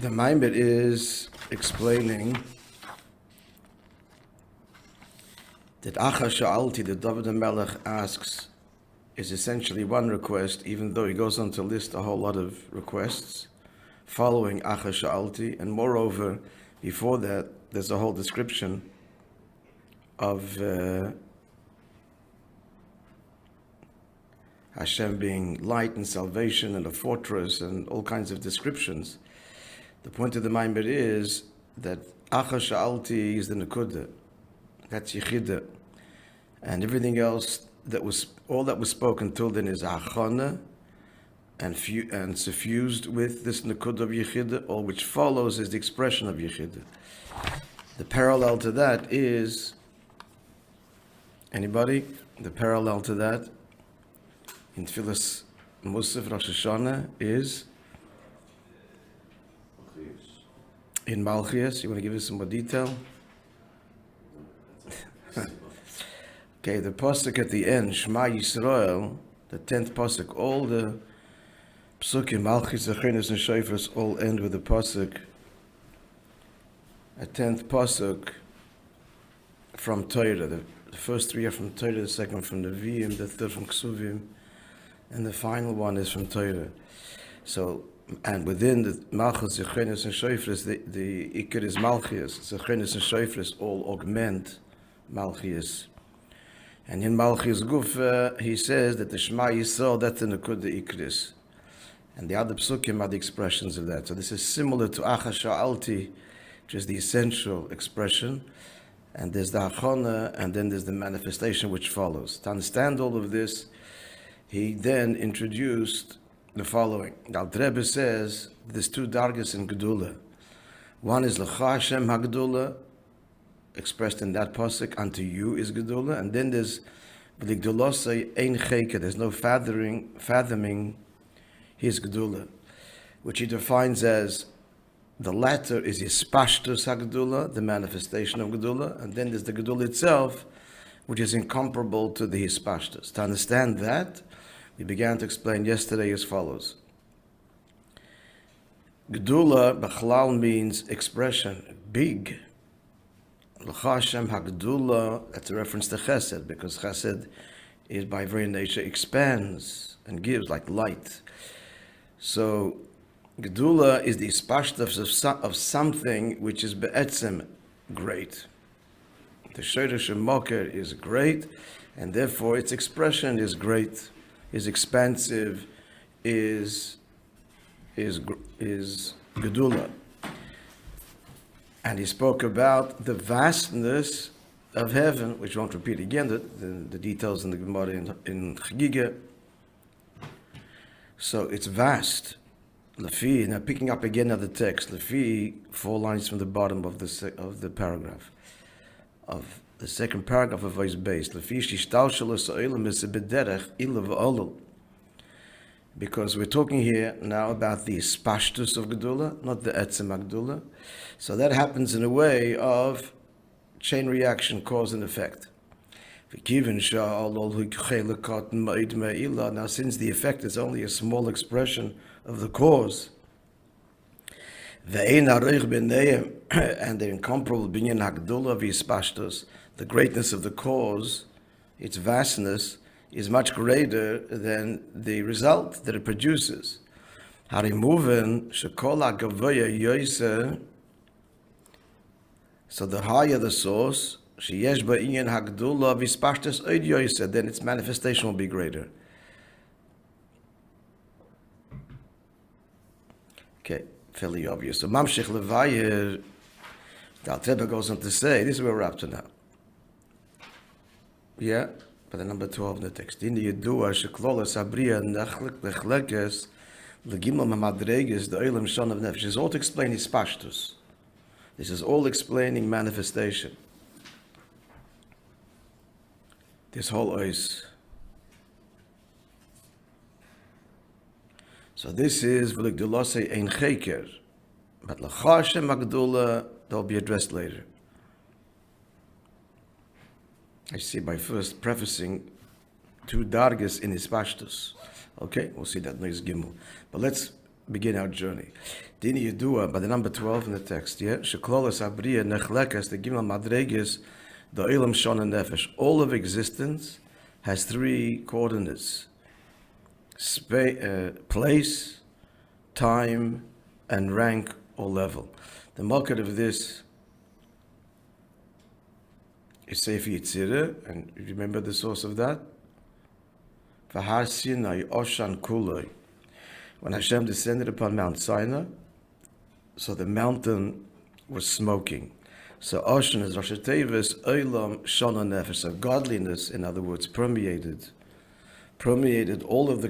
The Maimir is explaining that Achas Shealti, that David Melech asks, is essentially one request, even though he goes on to list a whole lot of requests following Achas Shealti, and moreover, before that, there's a whole description of Hashem being light and salvation and a fortress and all kinds of descriptions. The point of the Maimir is that Achas Shealti is the Nekuda, that's Yechida, and everything else all that was spoken till then is Hashana and suffused with this Nekuda of Yechida, all which follows is the expression of Yechida. The parallel to that is, anybody? The parallel to that in Tfilas Musaf Rosh Hashana is in Malchias. You want to give us some more detail? Okay, the pasuk at the end, Shema Yisrael, the 10th pasuk, all the psukim, Malchis, Achenes, and Shofars all end with the pasuk, a 10th pasuk from Torah. The first three are from Torah, the second from Nevi'im, the third from Ksuvim, and the final one is from Torah. So, and within the Malchus, Achenes, and Shofars, the Iker is Malchias, Achenes and Shofars all augment Malchias. And in Malchias Guf, he says that the Shema Yisrael, that's the Nekuda Ikris. And the other psukim are the expressions of that. So this is similar to Achas Shealti, which is the essential expression. And there's the Hashana, and then there's the manifestation which follows. To understand all of this, he then introduced the following. The Rebbe says there's two dargas in Gedula. One is L'cha Hashem HaGedula, expressed in that pasuk, unto you is Gedula, and then there's V'ligdulosei ein cheke, there's no fathoming his Gedula, which he defines as the latter is Yispashtus HaGedula, the manifestation of Gedula, and then there's the Gedula itself, which is incomparable to the Yispashtus. To understand that, we began to explain yesterday as follows. Gedula, B'chlal, means expression, big. L'cha Hashem HaGedula, that's a reference to Chesed, because Chesed is by very nature expands and gives like light. So Gedula is the ispashtus of something which is be'etzem great. The Shoresh Moker is great, and therefore its expression is great, is expansive, is Gedula. And he spoke about the vastness of heaven, which I won't repeat again, the details in the Gemara in Chagiga. So it's vast. Lefi, now picking up again at the text, Lefi, 4 lines from the bottom of the paragraph, of the second paragraph of his base. Lefi shishtal shalos ha'olam is b'derech ila v'olol. Because we're talking here now about the spashtus of Gedula, not the etzem Gedula. So that happens in a way of chain reaction, cause and effect. Now, since the effect is only a small expression of the cause, and the incomparable binyan Hagdula v'yispashtus, the greatness of the cause, its vastness, is much greater than the result that it produces. So the higher the source, then its manifestation will be greater. Okay, fairly obvious. So Mamshech Levayer, the Rebbe goes on to say, this is where we're up to now. Yeah? By the number 12 in the text. In the Yedua, Sheklolas Abriya Nechlekes Legimel Mamadreges, the Olam Shon of Nefesh. This is all to explain his pashtus. This is all explaining manifestation. This whole ois. So this is V'ligdulosei ein cheker. But L'cha Hashem HaGedula, they'll be addressed later. I see by first prefacing 2 dargas in his pashtus. Okay, we'll see that next gimel. But let's begin our journey. Dini Yedua, by the number 12 in the text, yeah? Sheklolos Abriya Nechlekas, the Gimel Madreges, the Olam Shon and Nefesh. All of existence has three coordinates: place, time, and rank or level. The market of this is Sefer Yetzirah, and you remember the source of that? V'har Sinai Oshan Kuloi. When Hashem descended upon Mount Sinai, so the mountain was smoking. So Oshan is Rosh Tevis, Olam Shona Nefesh. So godliness, in other words, permeated all of the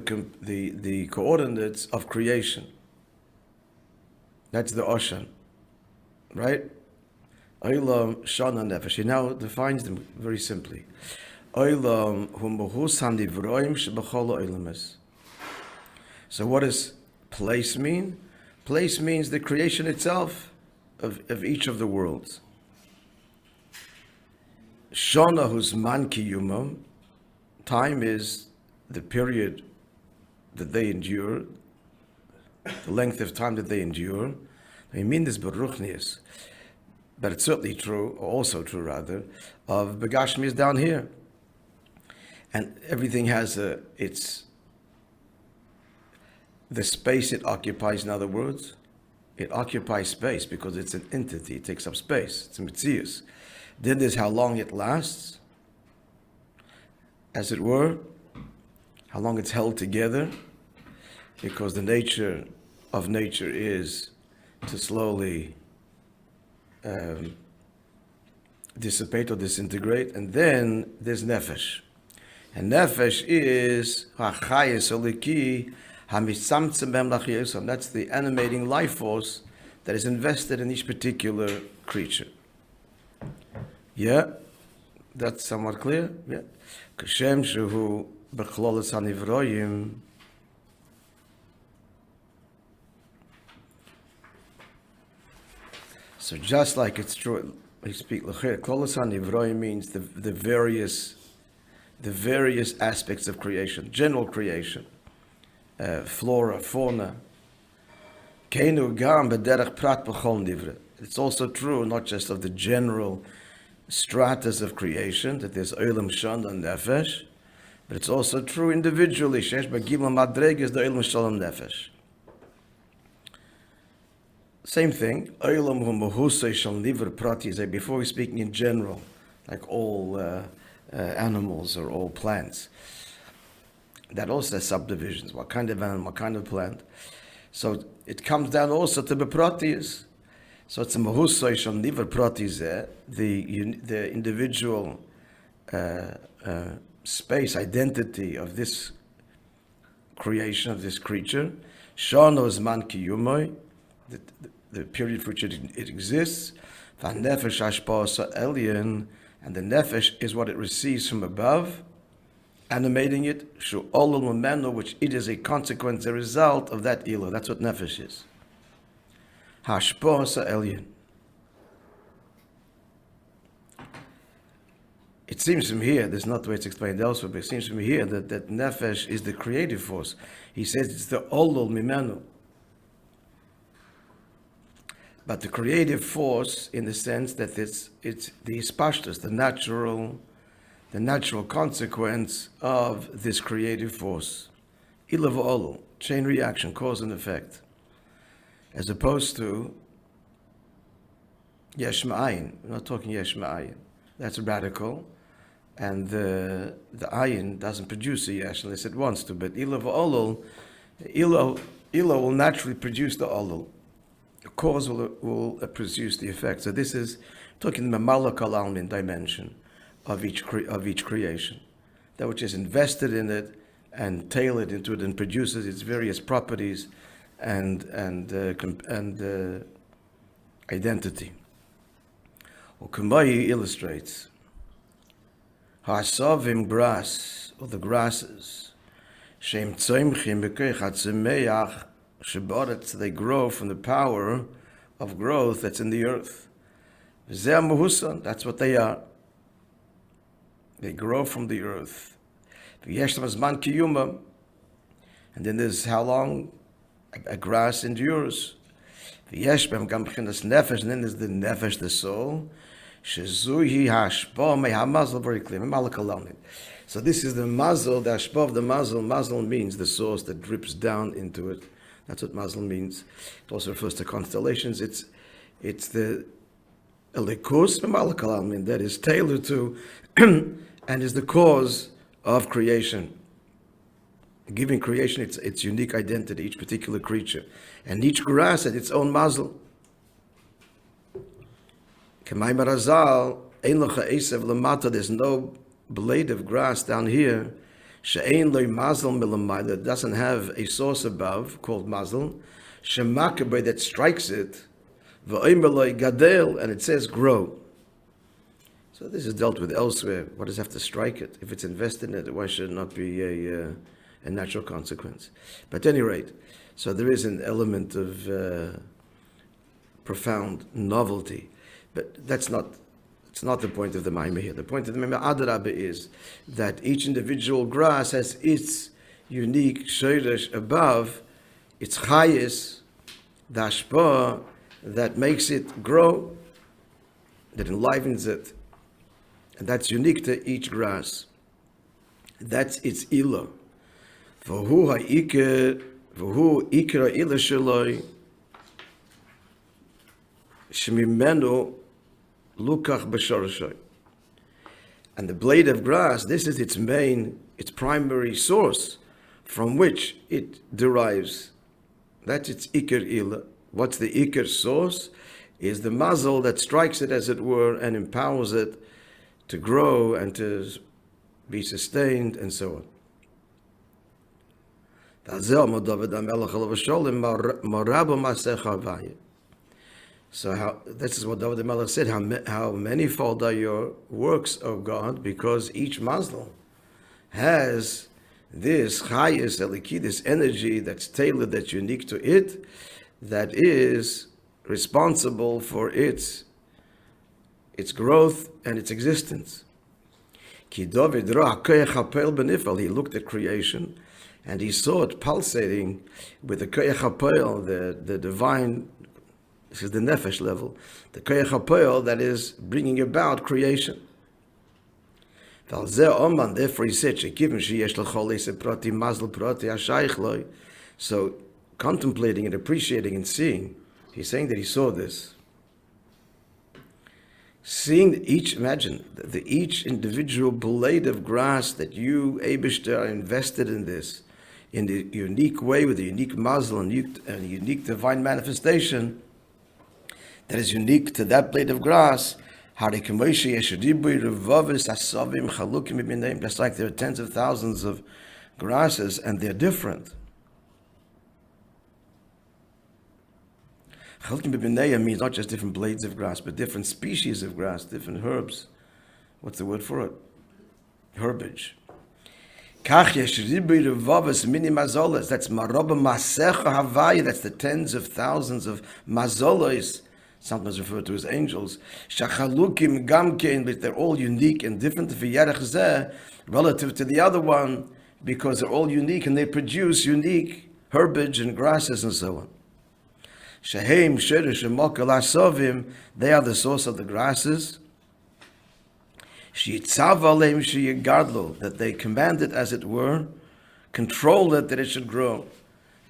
coordinates of creation. That's the Oshan, right? Olam Shona Nefesh. He now defines them very simply. Olam hu mahus hanivroim shebechol olamis. So what does place mean? Place means the creation itself of each of the worlds. Shona hus man kiyumam. Time is the period that they endure, the length of time that they endure. I mean this beruchnius, but it's certainly true, or also true rather, of begashmius down here. And everything has the space it occupies. In other words, it occupies space because it's an entity. It takes up space. It's a metzius. Then there's how long it lasts, as it were, how long it's held together, because the nature of nature is to slowly dissipate or disintegrate. And then there's nefesh. And nefesh is ha'chayes oliki hamitzamtzem bem lachiyosam. That's the animating life force that is invested in each particular creature. Yeah, that's somewhat clear. Yeah, kashem shehu bechlolos hanivroyim. So just like it's true, we speak l'chir. Klolos hanivroyim means the various aspects of creation, general creation, flora, fauna. Keinu gam b'derech prat b'chol nivre. It's also true not just of the general stratas of creation, that there's olam shon and nefesh, but it's also true individually. Shesh b'gimel madreges the olam shon and nefesh. Same thing. Olam hu mahusay shal nivre prati. Before we're speaking in general, like all animals or all plants, that also has subdivisions. What kind of animal? What kind of plant? So it comes down also to bepratis. So it's a mahusay shal nivre pratis. The individual space, identity of this creation, of this creature. Shano zman kiyumoy, the period for which it exists. V'nefesh hashpa'asa elyon, and the nefesh is what it receives from above, animating it. Shu olol memenu, which it is a consequence, a result of that ilu. That's what nefesh is. Hashpa'asa elyon. It seems from here, there's not the way it's explained elsewhere, but it seems from here that nefesh is the creative force. He says it's the olol mimenu. But the creative force, in the sense that it's the ispashtus, the natural consequence of this creative force. Ilav olu, chain reaction, cause and effect. As opposed to yesh ma'ayin. We're not talking yesh ma'ayin. That's radical. And the ayin doesn't produce a yesh unless it wants to. But ilav olu, ilo will naturally produce the olu. The cause will produce the effect. So this is talking the malakal almin dimension of each creation, that which is invested in it and tailored into it and produces its various properties and identity. Ukumbayi illustrates ha'asavim grass, or the grasses, shem tzomchim b'keich hatzemeach. They grow from the power of growth that's in the earth. That's what they are. They grow from the earth. And then there's how long a grass endures. V'yesh b'hem gam b'chinas nefesh, and then there's the nefesh, the soul. Shezuhi hashpa mei hamazal, very clear. So this is the mazel, the hashpa of the mazel. Mazel means the source that drips down into it. That's what mazel means. It also refers to constellations. It's the elikus b'malakal that is tailored to and is the cause of creation. Giving creation its unique identity, each particular creature. And each grass has its own mazel. There's no blade of grass down here that doesn't have a source above called mazel, that strikes it, and it says grow. So this is dealt with elsewhere. What does it have to strike it? If it's invested in it, why should it not be a natural consequence? But at any rate, so there is an element of profound novelty. But it's not the point of the Maimah here. The point of the Maimah Adarabah is that each individual grass has its unique shayresh above, its chayis, the hashpah, that makes it grow, that enlivens it. And that's unique to each grass. That's its ilah. V'hu ha'ikar, v'hu ikar ha'ila shaloi, shemimenu lukach b'shorashoi. And the blade of grass, this is its primary source from which it derives. That's its ikar ilah. What's the ikar source? Is the mazel that strikes it, as it were, and empowers it to grow and to be sustained, and so on. So this is what David the Melech said, how manifold are your works, O God, because each mazel has this chayis eliki, this energy that's tailored, that's unique to it, that is responsible for its growth and its existence. He looked at creation and he saw it pulsating with the koyach hapel, the divine. This is the nefesh level, the koyach hapel that is bringing about creation. Therefore he said, so contemplating and appreciating and seeing, he's saying that he saw this. Seeing imagine each individual blade of grass that you, Eibishter, are invested in this, in the unique way, with a unique mazel and a unique divine manifestation that is unique to that blade of grass. Just like there are tens of thousands of grasses and they're different. Means not just different blades of grass, but different species of grass, different herbs. What's the word for it? Herbage. That's maroba masecha havaya. That's the tens of thousands of mazolos, sometimes referred to as angels. Shachalukim gamkein, but they're all unique and different relative to the other one, because they're all unique and they produce unique herbage and grasses and so on. Shehem, Sherish, and Mokal Asovim, they are the source of the grasses. Shitzavalem, Shiyagadlo, that they command it, as it were, control it, that it should grow.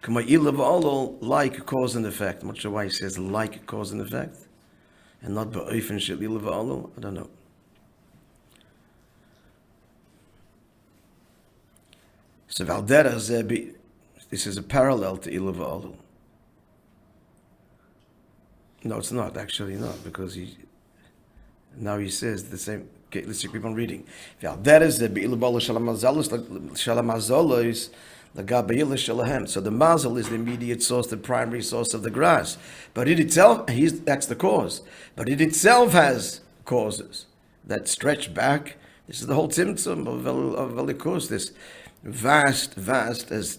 Kama'ilav, like cause and effect. I'm not sure why he says like cause and effect, and not ba'ofen shililav. I don't know. So Valdera Zebi, this is a parallel to ilav. No, it's not, actually not, because now he says the same. Okay, let's keep on reading. So the mazel is the immediate source, the primary source of the grass. But it itself, that's the cause. But it itself has causes that stretch back. This is the whole tzimtzum of Velikus, this vast, as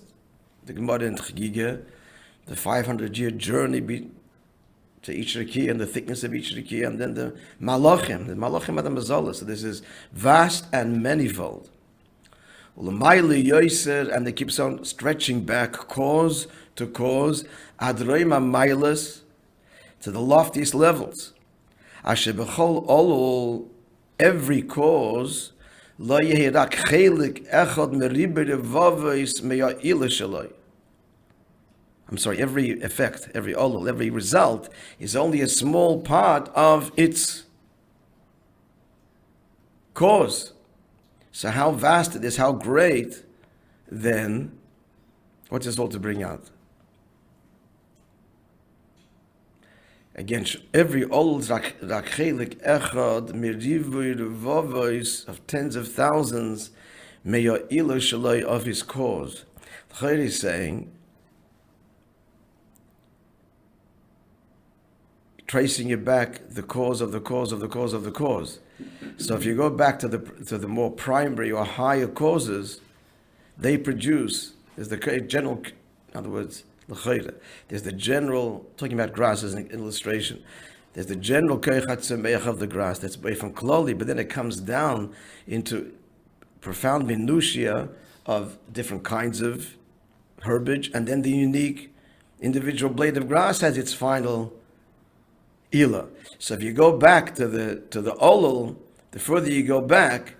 the Gemara in Chagiga, the 500-year journey to each Riki and the thickness of each Riki, and then the Malachim are the Mazalah. So this is vast and manifold. And they keep on stretching back, cause to cause. Adroima Mailas, to the loftiest levels. Asher b'chol olol, every cause, lo yehi rak chelik echad meribe revavos meya'ila shaloi. I'm sorry, every effect, every olol, every result is only a small part of its cause. So how vast it is, how great, then, what's this all to bring out? Again, every olol rakhelik echad mirivui revavos of tens of thousands meya'ila shaloi of his cause. The Chayr is saying, tracing it back, the cause of the cause of the cause of the cause. So if you go back to the more primary or higher causes, they produce, there's the general, in other words, there's the general, talking about grass as an illustration, there's the general keichat of the grass that's away from kloli, but then it comes down into profound minutia of different kinds of herbage, and then the unique individual blade of grass has its final ila. So if you go back to the olol, the further you go back,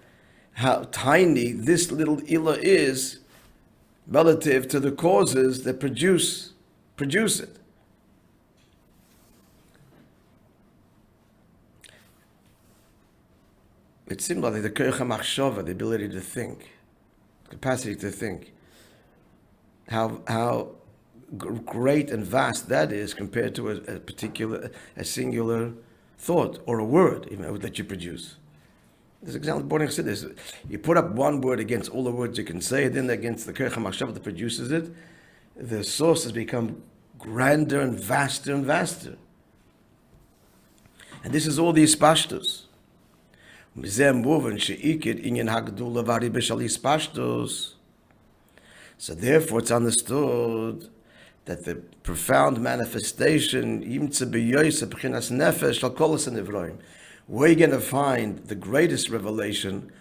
how tiny this little ila is relative to the causes that produce it. It's similar to the koach machshava, the ability to think, capacity to think. How great and vast that is compared to a singular thought or a word, even that you produce. There's an example of Born Chassidus. You put up one word against all the words you can say, then against the Koach HaMachshava that produces it, the sources become grander and vaster and vaster. And this is all the Ispashtos. So therefore it's understood that the profound manifestation, where you're going to find the greatest revelation,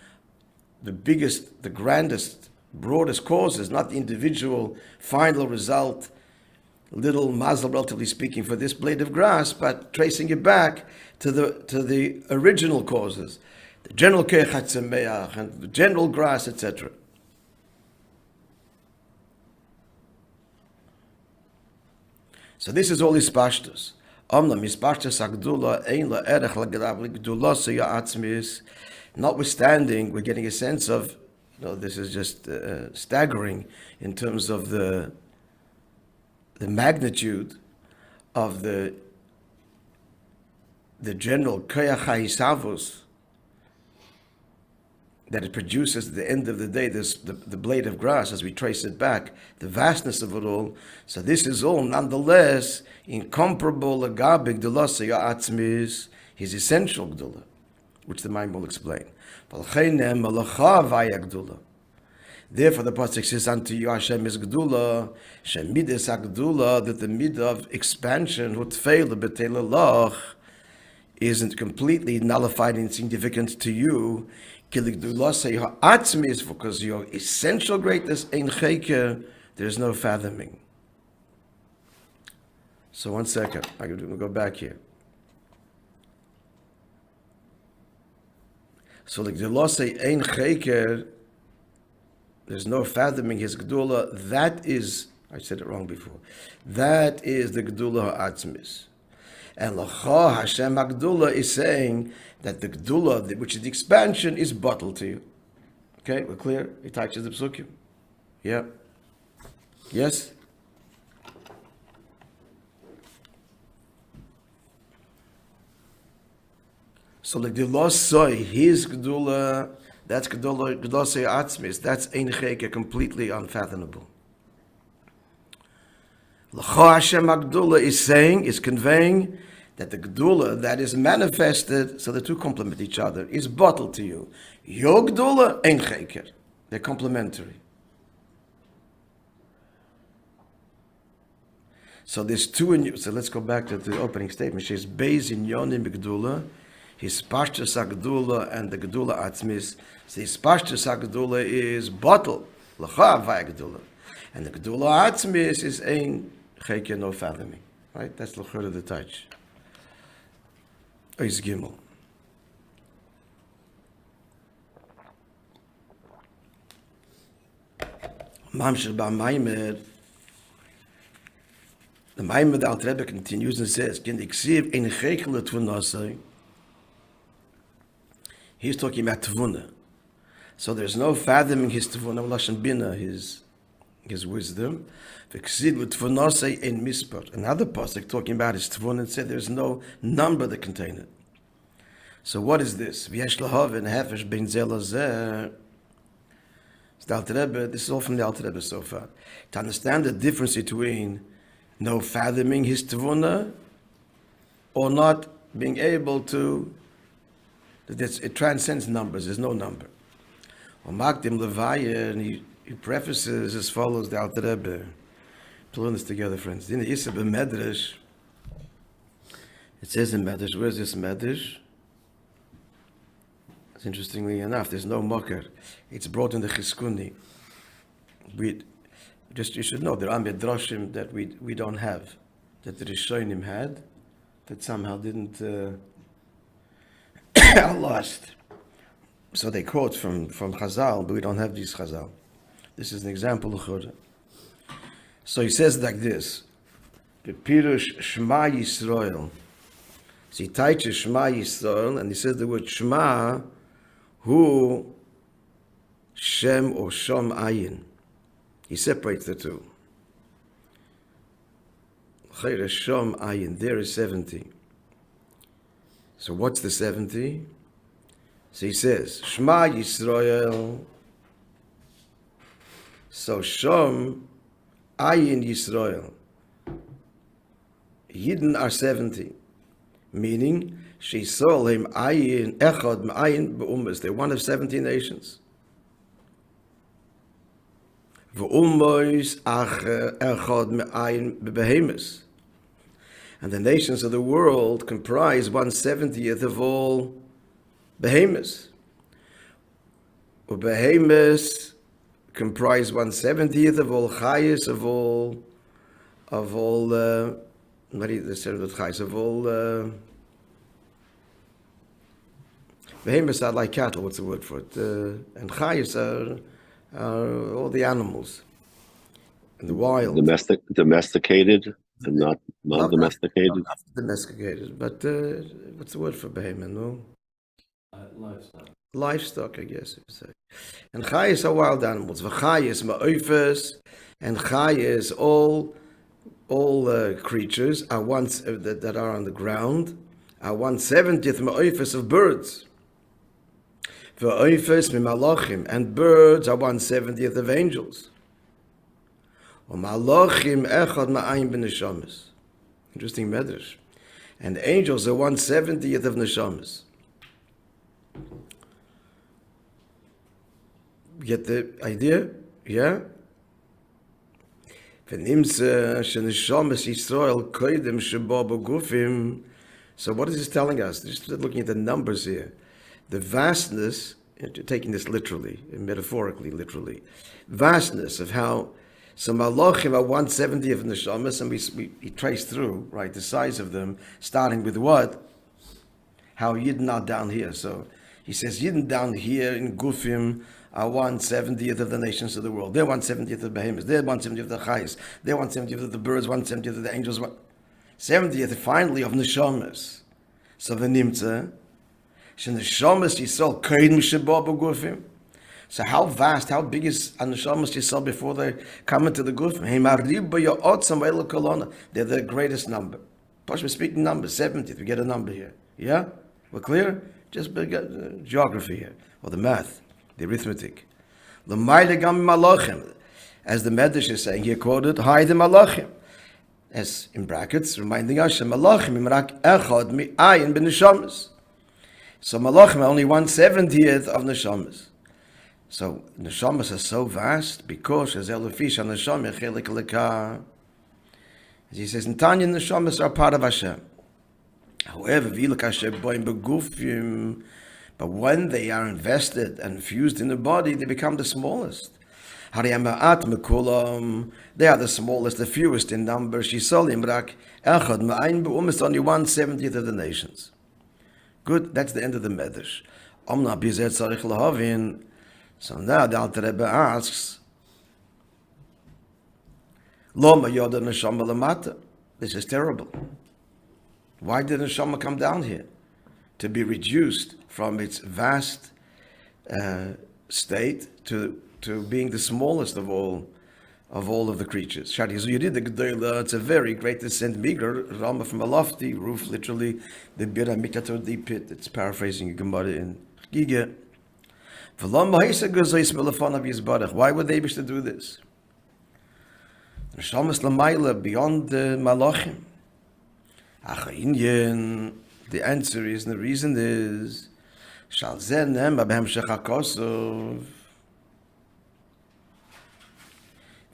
the biggest, the grandest, broadest causes, not the individual final result, little mazel, relatively speaking, for this blade of grass, but tracing it back to the original causes, the general keichat tzemeach and the general grass, etc. So this is all Ispashtus. Notwithstanding, we're getting a sense of, this is just staggering in terms of the magnitude of the general koyach ha'isavos that it produces at the end of the day, the blade of grass, as we trace it back, the vastness of it all. So this is all nonetheless incomparable agabe gdulas ha'atzmis, his essential gdula, which the mind will explain. Therefore the pasuk says, unto you Hashem is gdula, shemidas ha'gdula, that the midah of expansion, hutfeila b'teila lach, isn't completely nullified and insignificant to you, because your essential greatness ein cheker, there's no fathoming. So 1 second, I'm going to go back here. So the gdula ein cheker, there's no fathoming his gdula. That is, I said it wrong before. That is the gdula ha'atzmis. And L'cha Hashem HaGdula is saying that the Gdula, which is the expansion, is bottled to you. Okay, we're clear? It touches the psukim. Yeah. Yes? So the Gdula soy, his Gdula, that's Gdula soy atzmis, that's ein cheke, completely unfathomable. L'cha Hashem HaGdula is saying, is conveying that the Gdula that is manifested, so the two complement each other, is bottled to you. Your Gdula, ein cheker. They're complementary. So there's two in you. So let's go back to the opening statement. She's Beis in Yonim Gdula, his Pashtus HaGdula and the Gdula Atzmis. So his Pashtus HaGdula is bottled, L'cha Havaya Gdula. And the Gdula Atzmis is ein cheker, no fathoming. Right? That's l'chur of the touch. Ois Gimel. Mamshel ba Maimer. The Maimer the Alter Rebbe continues and says, "Ken iksiv ein chekel tvunasai." He's talking about tvuna. So there's no fathoming his tvuna, lashon bina, his wisdom. V'ksiv tvunasai ein mispar. Another pasuk talking about his tvuna and said there's no number that contain it. So what is this? V'yesh lahav and hefesh ben zelazeh. The Alter Rebbe, this is all from the Alter Rebbe so far. To understand the difference between no fathoming his tvuna or not being able to, it transcends numbers, there's no number. Makdim Levaya, and he prefaces as follows, the Alter Rebbe. To learn this together, friends. In the Yisab Medrash, it says in Medrash, where's this Medrash? Interestingly enough, there's no makar. It's brought in the Chizkuni. You should know there are midrashim that we don't have, that the Rishonim had, that somehow didn't are lost. So they quote from Chazal, but we don't have these Chazal. This is an example of Chura. So he says like this: the Pirush Shema Yisrael. So he teaches Shema Yisrael, and he says the word Shema. Who Shem or Shom Ayin. He separates the two. Chayra Shom Ayin. There is 70. So what's the 70? So he says, Shema Yisrael. So Shom Ayin Yisrael. Yidden are 70. Meaning, Shesolim Ayin Echad Ma'ayin Be'umas. They're one of 70 nations. Ve'umois Echad Ma'ayin Be'behemus. And the nations of the world comprise 1/70th of all behemoths. Behemoths comprise 1/70th of all chayas, of all what do you say with chayas, of all behemoths are like cattle. What's the word for it? And chayas are all the animals in the wild. Domesticated and not domesticated. Not domesticated, but what's the word for behemoth? No. Livestock. Livestock, I guess you say. And chayas are wild animals. V'chayas ma'ofes, and chayas all creatures are that are on the ground are 1/70th ma'ofes of birds. V'ofes mimalachim, and birds are 1/70th of angels. U'malachim echad ma'ayin b'neshamas. Interesting medrash. And angels are 1/70th of neshamas. Get the idea? Yeah? So what is this telling us? Just looking at the numbers here. The vastness, taking this literally, metaphorically, literally, vastness of how some malachim are 1/70th of neshamas, and we trace through, right, the size of them, starting with what? How Yidden are down here. So he says Yidden down here in Gufim are 1/70th of the nations of the world. They're 1/70th of the behemoths. They're 1/70th of the chayes. They're 1/70th of the birds. 1/70th of the angels. 70th finally of neshamas. So the nimtza, sheneshamas yisrael kodim sheba b'gufim. So how vast, how big is neshamas yisrael before they come into the gufim? They're the greatest number. We're speaking numbers. 70th. We get a number here. Yeah, we're clear. Just geography here, or the math. The arithmetic. As the Medrash is saying, here quoted, Hi the Malachim. As in brackets, reminding us, Malachim imrak echad mi'ayin b'neshamas. So Malachim are only 1/70th of neshamas. So neshamas are so vast because as Elofish on neshama chelik lekah. As he says, in Tanya, neshamas are part of Hashem. However, v'ilak Hashem boim begufim. But when they are invested and fused in the body, they become the smallest. They are the smallest, the fewest in number. Only 1/70th of the nations. Good, that's the end of the medrash. Omna bizet tzarich lahavin. So now the Alter Rebbe asks, Loma yoda neshama lamata. This is terrible. Why did neshama come down here? To be reduced from its vast state to being the smallest of all of the creatures. It's a very great descent. Meager, Rama from a lofty roof, literally the Biramitato the pit. It's paraphrasing Gemara in Gige. Why would they wish to do this? Beyond the Malachim. The answer is, and the reason is,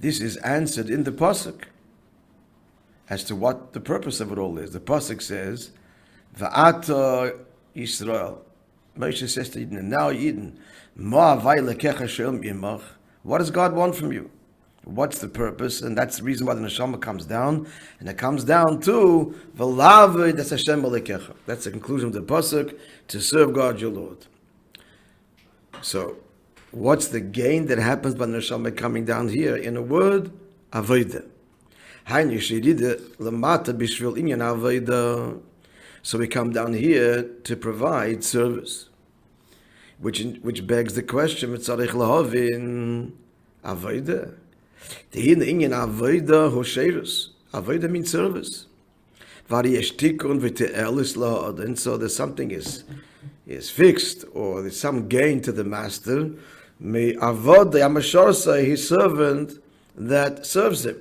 this is answered in the pasuk as to what the purpose of it all is. The pasuk says, "Va'ata Yisrael." Moishe says to Eden, "Now Eden, what does God want from you? What's the purpose?" And that's the reason why the neshama comes down, and it comes down to v'laved das Hashem alekecha. That's the conclusion of the pasuk, to serve God your Lord. So, what's the gain that happens by the neshama coming down here? In a word, avodah. So we come down here to provide service, which begs the question: tzarich lahavin avodah. Avodah means service. And so there's something is fixed, or there's some gain to the master. May avodah his servant that serves him.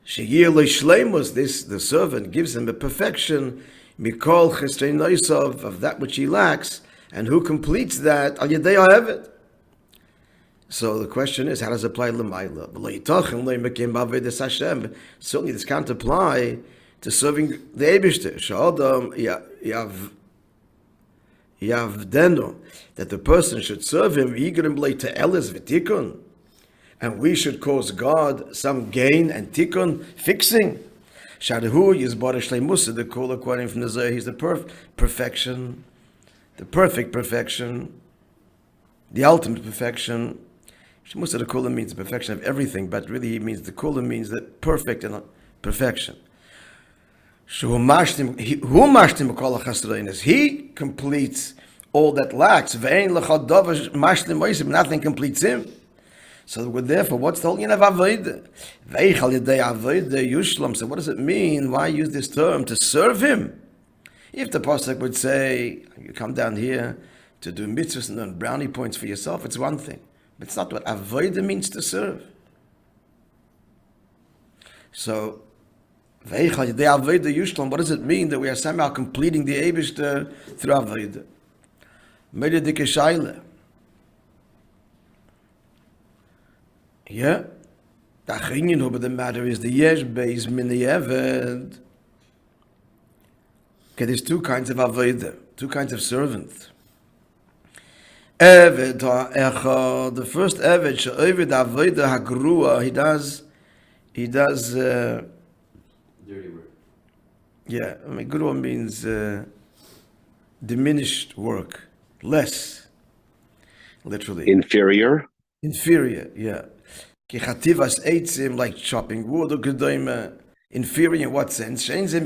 The servant gives him a perfection of that which he lacks, and who completes that? Al yedei ha'eved. So the question is, how does it apply l'mayla? Certainly this can't apply to serving the Eibishter. That the person should serve him, and we should cause God some gain and tikkun, fixing. The call according from the Zohar, he's the perfection, the perfect perfection, the ultimate perfection. Musa the Kula means the perfection of everything, but really he means the Kula means the perfect and perfection. He completes all that lacks. Nothing completes him. So therefore, what's the whole yin of avodah? So what does it mean? Why use this term to serve him? If the pasuk would say, you come down here to do mitzvahs and earn brownie points for yourself, it's one thing. But it's not what avodah means to serve. So, what does it mean that we are somehow completing the Eibishter through avodah? Yeah? But the matter is the yesh beis min eved. Okay, there's two kinds of avodah, two kinds of servant. Eved ha'echad, the first eved she'oved avodah hagrua, he does dirty work. Yeah, I mean, grua means diminished work, less, literally. Inferior? Inferior, yeah. Ki chativas eitzim, like chopping wood or gedoyme. Inferior in what sense? It's not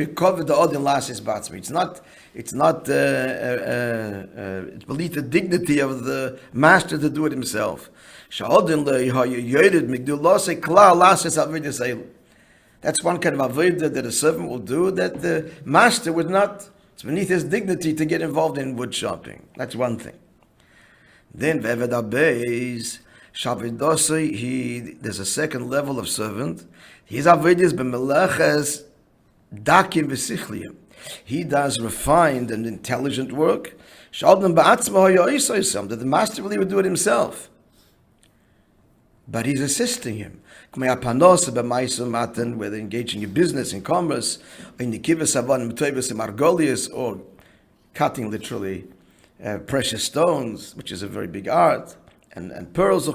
beneath the dignity of the master to do it himself. That's one kind of avodah that a servant will do that the master would not. It's beneath his dignity to get involved in wood chopping. That's one thing. Then there's a second level of servant. His avodah b'meleches dakim v'sichliim. He does refined and intelligent work. That the master really would do it himself, but he's assisting him. Whether engaging in business, in commerce, or cutting literally precious stones, which is a very big art, and pearls.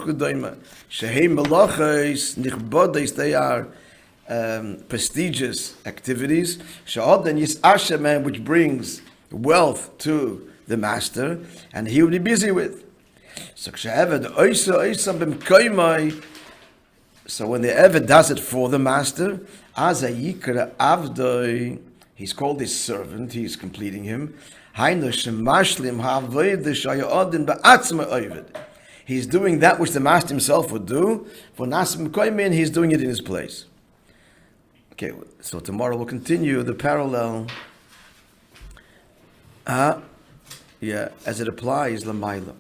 They are prestigious activities, which brings wealth to the master, and he would be busy with. So when the Eved does it for the master, he's called his servant, he's completing him. He's doing that which the master himself would do. For Nasim Koimin, he's doing it in his place. Okay, so tomorrow we'll continue the parallel. As it applies Lamaila.